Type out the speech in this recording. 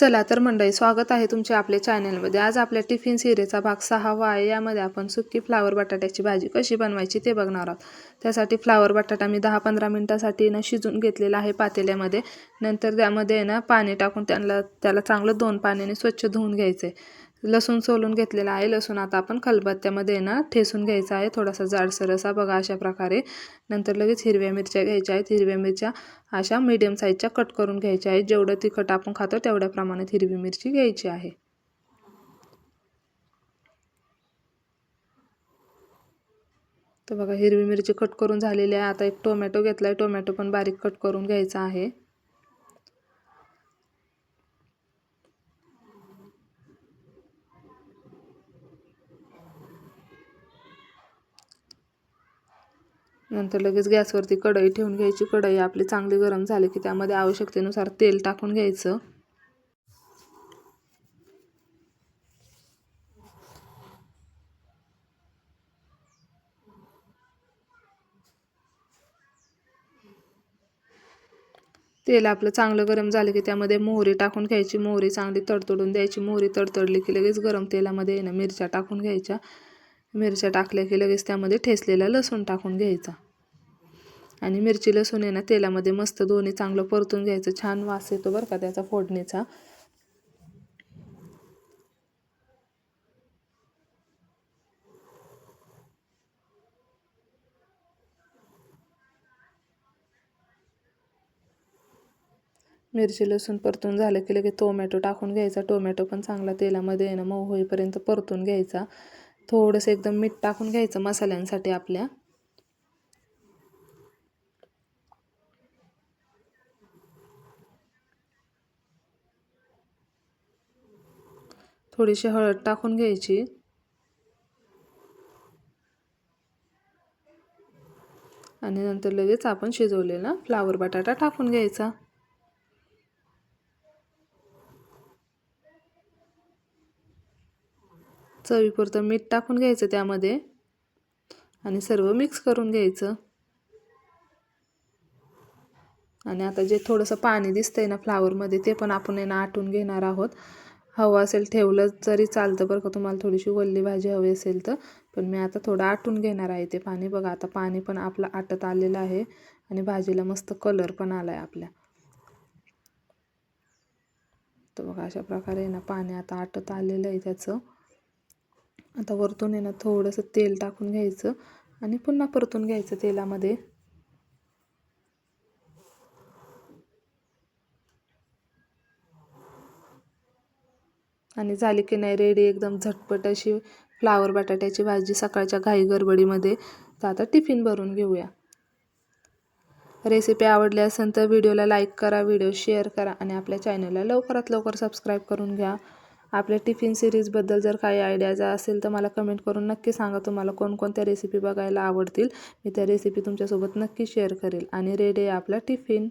चला तर मंडळी, स्वागत आहे तुमचे आपल्या चॅनलमध्ये। आज आपल्या टिफिन सिरीजचा भाग 6वा आहे। यामध्ये आपण सुकी फ्लावर बटाट्याची भाजी कशी बनवायची ते बघणार आहोत। त्यासाठी फ्लावर बटाटा मी 10-15 मिनिटांसाठी शिजून घेतलेला आहे पातेल्यामध्ये। नंतर त्यामध्ये पाणी टाकून त्याला चांगलं 2 पाण्याने स्वच्छ धुवून घ्यायचे। लसूण सोलून घेतलेला आहे। लसूण आता आपण खलबत्त्यामध्ये ठेचून घ्यायचा आहे, थोडासा जाडसर असा बघा अशा प्रकारे। नंतर लगेच हिरव्या मिरच्या घ्यायच्या आहेत। हिरव्या मिरच्या अशा मीडियम साईजच्या कट करून घ्यायच्या आहेत। जेवढं तिखट आपण खातो तेवढ्या प्रमाणात हिरवी मिरची घ्यायची आहे। तर बघा हिरवी मिरची कट करून झालेली आहे। आता एक टोमॅटो घेतलाय, टोमॅटो पण बारीक कट करून घ्यायचा आहे। नंतर लगेच गॅसवरती कढई ठेवून घ्यायची। कढई आपली चांगली गरम झाली की त्यामध्ये आवश्यकतेनुसार तेल टाकून घ्यायचं। तेल आपलं चांगलं गरम झालं की त्यामध्ये मोहरी टाकून घ्यायची। मोहरी चांगली तडतडून द्यायची। मोहरी तडतडली की लगेच गरम तेलामध्ये मिरच्या टाकून घ्यायच्या। मिरच्या टाकल्या की लगेच त्यामध्ये ठेचलेला लसूण टाकून घ्यायचा आणि मिरची लसूण तेलामध्ये मस्त दोन्ही चांगलं परतून घ्यायचं। छान वास येतो बरं का त्याचा फोडणीचा। मिरची लसूण परतून झालं की लगेच टोमॅटो टाकून घ्यायचा। टोमॅटो पण चांगला तेलामध्ये मऊ होईपर्यंत परतून घ्यायचा। थोडंसं एकदम मीठ टाकून घ्यायचं मसाल्यांसाठी आपल्या। थोडीशी हळद टाकून घ्यायची आणि नंतर लगेच आपण शिजवलेला फ्लावर बटाटा टाकून घ्यायचा। चवीपुरतं मीठ टाकून घ्यायचं त्यामध्ये आणि सर्व मिक्स करून घ्यायचं। आणि आता जे थोडंसं पाणी दिसतंय फ्लावरमध्ये ते पण आपण आटून घेणार आहोत। हवं असेल ठेवलं तरी चालतं बरं का, तुम्हाला थोडीशी वल्ली भाजी हवी असेल तर। पण मी आता थोडं आटून घेणार आहे ते पाणी। बघा आता पाणी पण आपलं आटत आलेलं आहे आणि भाजीला मस्त कलर पण आलाय आपल्या। तर बघा अशा प्रकारे पाणी आता आटत आलेलं आहे त्याचं। आता वरतून थोडंसं तेल टाकून घ्यायचं आणि पुन्हा परतून घ्यायचं तेलामध्ये। आणि झाली की नाही रेडी एकदम झटपट अशी फ्लावर बटाट्याची भाजी सकाळच्या घाई गडबडीमध्ये। तर आता टिफिन भरून घेऊया। रेसिपी आवडली असेल तर व्हिडिओला लाईक करा, व्हिडिओ शेअर करा आणि आपल्या चॅनलला लवकरात लवकर सबस्क्राईब करून घ्या। आपल्या टिफिन सिरीजबद्दल जर काही आयडियाज असेल तर मला कमेंट करून नक्की सांगा। तुम्हाला कोणकोणत्या रेसिपी बघायला आवडतील, मी त्या रेसिपी तुमच्यासोबत नक्की शेअर करेल। आणि रेडी आहे आपला टिफिन।